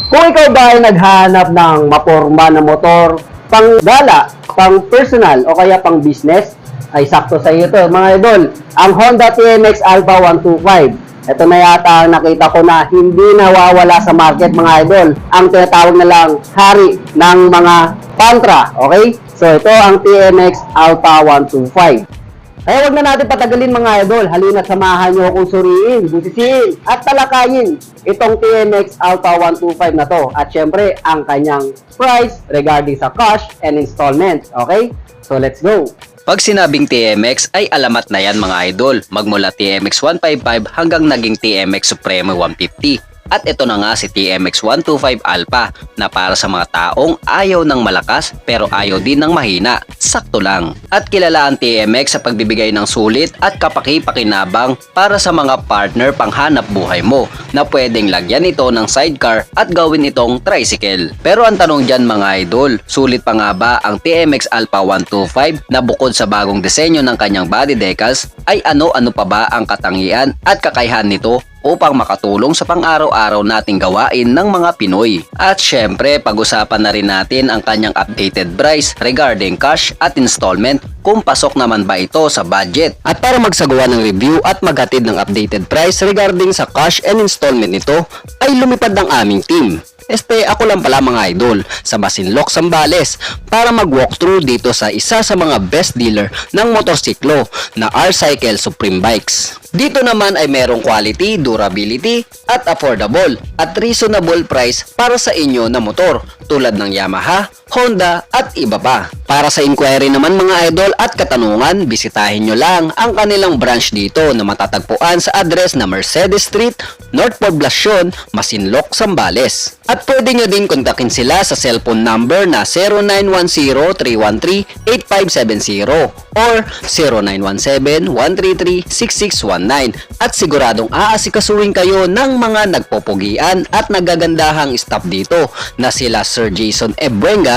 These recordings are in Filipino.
Kung ikaw ba ay naghahanap ng maporma na motor, pang gala, pang personal o kaya pang business, ay sakto sa iyo to mga idol. Ang Honda TMX Alpha 125. Ito na yata ang nakita ko na hindi nawawala sa market mga idol. Ang tinatawag na lang hari ng mga Pantra. Okay? So ito ang TMX Alpha 125. Kaya wag na natin patagalin mga idol. Halina't samahan nyo akong suriin, busisiin at talakayin itong TMX Alpha 125 na to. At syempre, ang kanyang price regarding sa cash and installment. Okay? So let's go! Pag sinabing TMX ay alamat na yan mga idol, magmula TMX 155 hanggang naging TMX Supremo 150. At ito na nga si TMX 125 Alpha na para sa mga taong ayaw ng malakas pero ayaw din ng mahina, sakto lang. At kilala ang TMX sa pagbibigay ng sulit at kapaki-pakinabang para sa mga partner panghanap buhay mo na pwedeng lagyan ito ng sidecar at gawin itong tricycle. Pero ang tanong dyan mga idol, sulit pa nga ba ang TMX Alpha 125 na bukod sa bagong disenyo ng kanyang body decals ay ano-ano pa ba ang katangian at kakayahan nito upang makatulong sa pang-araw-araw nating gawain ng mga Pinoy. At syempre, pag-usapan na rin natin ang kanyang updated price regarding cash at installment kung pasok naman ba ito sa budget. At para magsagawa ng review at maghatid ng updated price regarding sa cash and installment nito, ay lumipad ng aming team. Ako lang pala mga idol sa Masinloc, Zambales para mag-walkthrough dito sa isa sa mga best dealer ng motorsiklo na R-Cycle Supreme Bikes. Dito naman ay merong quality, durability at affordable at reasonable price para sa inyo na motor tulad ng Yamaha, Honda at iba pa. Para sa inquiry naman mga idol at katanungan, bisitahin nyo lang ang kanilang branch dito na matatagpuan sa address na Mercedes Street, North Poblacion, Masinloc, Zambales. At pwede nyo din kontakin sila sa cellphone number na 0910-313-8570 or 0917-133-6619 at siguradong aasikasuhin kayo ng mga nagpopogian at nagagandahang staff dito na sila Sir Jason Ebuenga,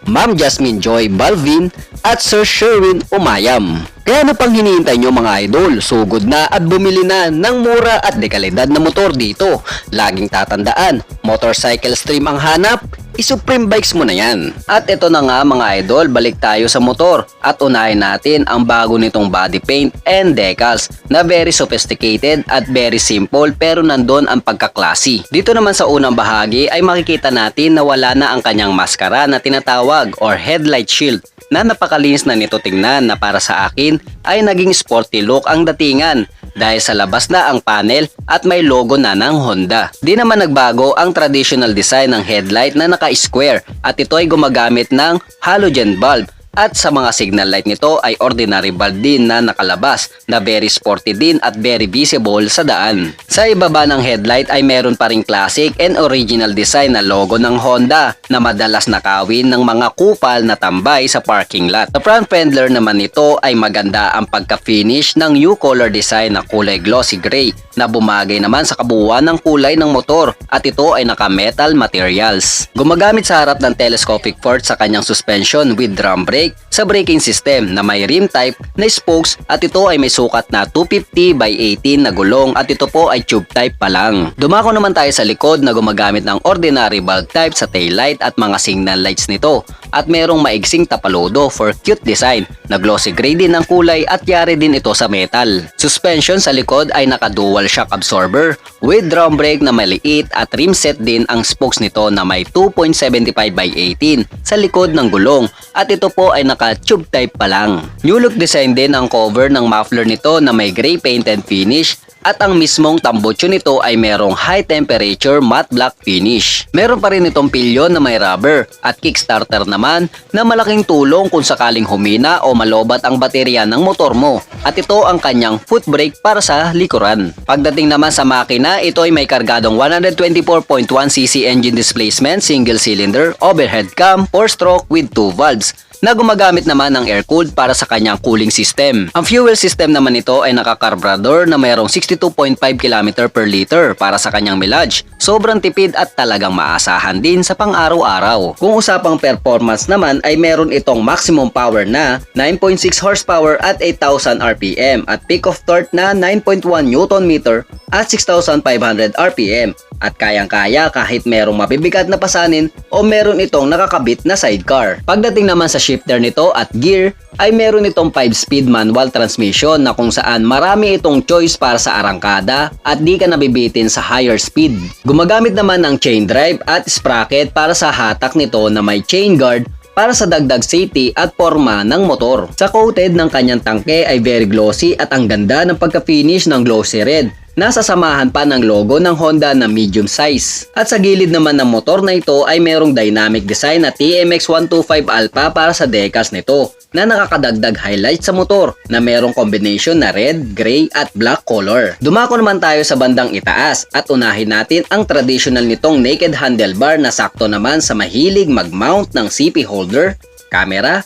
Ma'am Jasmine Joy Balvin at Sir Sherwin Umayam. Kaya ano pang hinihintay nyo mga idol? Sugod na at bumili na ng mura at dekalidad na motor dito. Laging tatandaan, motorcycle stream ang hanap, i-Supreme Bikes mo na yan. At ito na nga mga idol, balik tayo sa motor at unahin natin ang bago nitong body paint and decals na very sophisticated at very simple pero nandun ang pagkaklase. Dito naman sa unang bahagi ay makikita natin na wala na ang kanyang maskara na tinatawag or headlight shield na napakalinis na nito tingnan na para sa akin ay naging sporty look ang datingan dahil sa labas na ang panel at may logo na ng Honda. Di naman nagbago ang traditional design ng headlight na naka-square at ito ay gumagamit ng halogen bulb. At sa mga signal light nito ay ordinary bulb din na nakalabas na very sporty din at very visible sa daan. Sa ibaba ng headlight ay meron pa ring classic and original design na logo ng Honda na madalas nakawin ng mga kupal na tambay sa parking lot. Sa front fender naman nito ay maganda ang pagka-finish ng new color design na kulay glossy gray na bumagay naman sa kabuuan ng kulay ng motor at ito ay naka-metal materials. Gumagamit sa harap ng telescopic fork sa kanyang suspension with drum brake sa braking system na may rim type na spokes at ito ay may sukat na 250 by 18 na gulong at ito po ay tube type pa lang. Dumako naman tayo sa likod na gumagamit ng ordinary bulb type sa taillight at mga signal lights nito at merong maigsing tapaludo for cute design na glossy gray din ang kulay at yari din ito sa metal. Suspension sa likod ay naka dual shock absorber with drum brake na maliit at rim set din ang spokes nito na may 2.75 by 18 sa likod ng gulong at ito po ay naka-tube type pa lang. New look design din ang cover ng muffler nito na may gray painted finish at ang mismong tambutso nito ay merong high temperature matte black finish. Meron pa rin itong pilyon na may rubber at kickstarter naman na malaking tulong kung sakaling humina o malobat ang baterya ng motor mo at ito ang kanyang foot brake para sa likuran. Pagdating naman sa makina, ito ay may kargadong 124.1cc engine displacement, single cylinder, overhead cam, 4-stroke with 2 valves na gumagamit naman ng air-cooled para sa kanyang cooling system. Ang fuel system naman nito ay nakakarburador na mayroong 62.5 km per liter para sa kanyang mileage. Sobrang tipid at talagang maasahan din sa pang-araw-araw. Kung usapang performance naman ay meron itong maximum power na 9.6 horsepower at 8,000 RPM at peak of torque na 9.1 Nm at 6,500 RPM at kayang-kaya kahit merong mabibigat na pasanin o meron itong nakakabit na sidecar. Pagdating naman sa shifter nito at gear ay meron itong 5-speed manual transmission na kung saan marami itong choice para sa arangkada at di ka nabibitin sa higher speed. Gumagamit naman ng chain drive at sprocket para sa hatak nito na may chain guard para sa dagdag safety at forma ng motor. Sa coated ng kanyang tangke ay very glossy at ang ganda ng pagka-finish ng glossy red. Nasasamahan pa ng logo ng Honda na medium size. At sa gilid naman ng motor na ito ay merong dynamic design na TMX 125 Alpha para sa decals nito na nakakadagdag highlight sa motor na merong combination na red, gray at black color. Dumako naman tayo sa bandang itaas at unahin natin ang traditional nitong naked handlebar na sakto naman sa mahilig mag-mount ng CP holder, camera,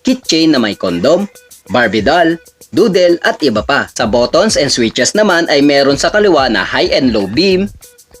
keychain na may kondom, Barbie doll, doodle at iba pa. Sa buttons and switches naman ay meron sa kaliwa na high and low beam,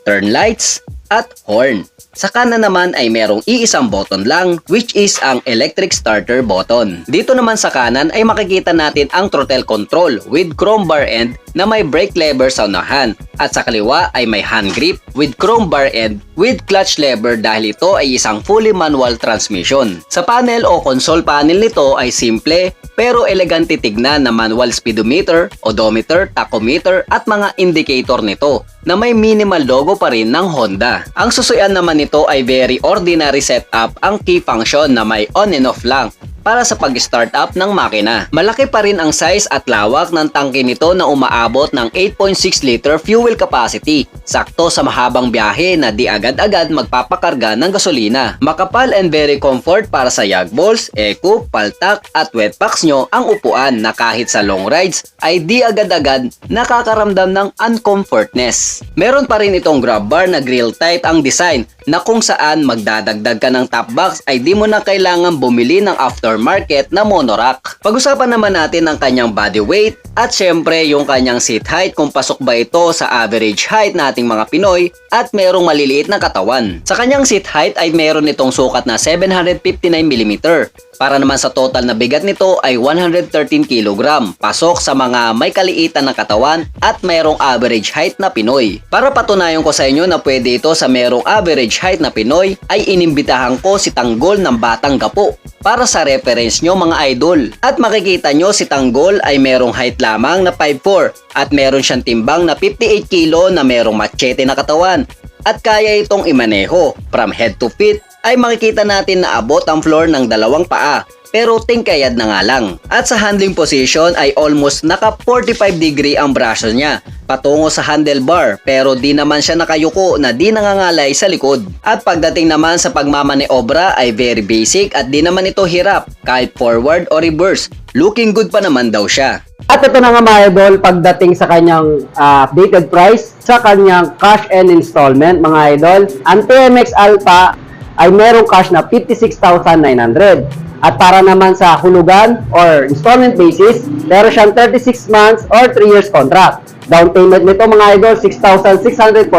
turn lights at horn. Sa kanan naman ay merong iisang button lang which is ang electric starter button. Dito naman sa kanan ay makikita natin ang throttle control with chrome bar end na may brake lever sa unahan at sa kaliwa ay may hand grip with chrome bar end with clutch lever dahil ito ay isang fully manual transmission. Sa panel o console panel nito ay simple pero elegante tignan na manual speedometer, odometer, tachometer at mga indicator nito na may minimal logo pa rin ng Honda. Ang susuyan naman nito ay very ordinary setup ang key function na may on and off lang para sa pag-start up ng makina. Malaki pa rin ang size at lawak ng tangke nito na umaabot ng 8.6 liter fuel capacity. Sakto sa mahabang biyahe na di agad-agad magpapakarga ng gasolina. Makapal and very comfort para sa yag balls, eco, paltak at wet packs nyo ang upuan na kahit sa long rides ay di agad-agad nakakaramdam ng uncomfortness. Meron pa rin itong grab bar na grill type ang design na kung saan magdadagdag ka ng top box ay di mo na kailangan bumili ng aftermarket na monorack. Pag-usapan naman natin ang kanyang body weight at syempre yung kanyang seat height kung pasok ba ito sa average height nating mga Pinoy at merong maliliit na katawan. Sa kanyang seat height ay meron itong sukat na 759mm. Para naman sa total na bigat nito ay 113 kg. Pasok sa mga may kaliitan na katawan at merong average height na Pinoy. Para patunayan ko sa inyo na pwede ito sa merong average height na Pinoy ay inimbitahan ko si Tanggol ng Batang Gapo para sa reference nyo mga idol. At makikita nyo si Tanggol ay merong height lamang na 5'4" at meron siyang timbang na 58 kg na merong machete na katawan at kaya itong imaneho from head to feet ay makikita natin na abot ang floor ng dalawang paa pero tingkayad na nga lang. At sa handling position ay almost naka 45 degree ang braso niya patungo sa handlebar pero di naman siya nakayuko na di nangangalay sa likod. At pagdating naman sa pagmamaneobra ay very basic at di naman ito hirap kahit forward o reverse. Looking good pa naman daw siya. At ito na nga mga idol, pagdating sa kanyang updated price, sa kanyang cash and installment mga idol, ang TMX Alpha ay merong cash na 56,900. At para naman sa hulugan or installment basis, meron siyang 36 months or 3 years contract. Down payment nito mga idol, 6,645.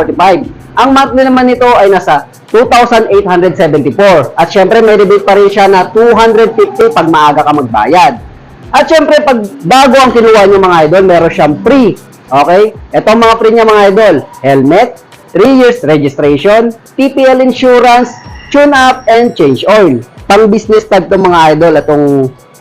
Ang monthly naman nito ay nasa 2,874. At syempre may rebate pa rin siya na 250 pag maaga ka magbayad. At syempre pag bago ang kinuha nyo mga idol, meron siyang free. Okay? Ito ang mga free niya mga idol. Helmet, 3 years registration, TPL insurance, tune-up, and change oil. Pang business tag to mga idol atong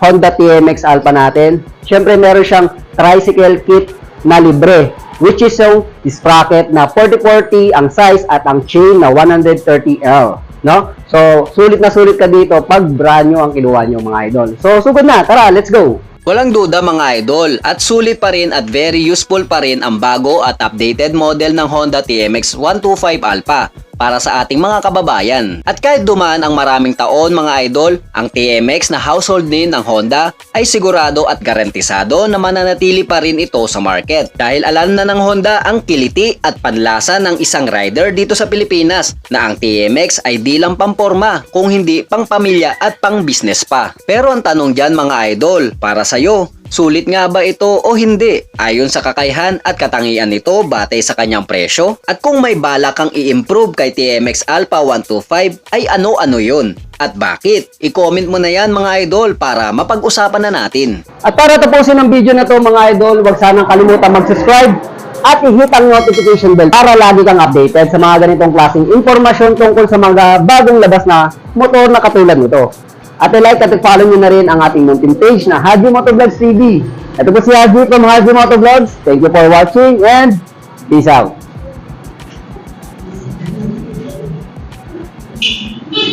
Honda TMX Alpha natin. Syempre meron siyang tricycle kit na libre which is yung sprocket na 40-40 ang size at ang chain na 130L. No? So, sulit na sulit ka dito pag brand new ang kinuha nyo mga idol. So, sugod na. Tara, let's go! Walang duda mga idol at sulit pa rin at very useful pa rin ang bago at updated model ng Honda TMX 125 Alpha para sa ating mga kababayan. At kahit dumaan ang maraming taon mga idol, ang TMX na household name ng Honda ay sigurado at garantisado na mananatili pa rin ito sa market. Dahil alam na ng Honda ang kiliti at panlasa ng isang rider dito sa Pilipinas na ang TMX ay di lang pamporma kung hindi pang pamilya at pang business pa. Pero ang tanong dyan mga idol, para sa'yo, sulit nga ba ito o hindi? Ayon sa kakayahan at katangian nito batay sa kanyang presyo? At kung may balak kang i-improve kay TMX Alpha 125 ay ano-ano yun? At bakit? I-comment mo na yan mga idol para mapag-usapan na natin. At para tapusin ang video na to mga idol, huwag sanang kalimutan mag-subscribe, at i-hit ang notification bell para lagi kang updated sa mga ganitong klaseng informasyon tungkol sa mga bagong labas na motor na katulad nito. At i-like at i-follow nyo na rin ang ating munting page na Haji Motovlogs TV. Ito po si Haji from Haji Motovlogs. Thank you for watching and peace out.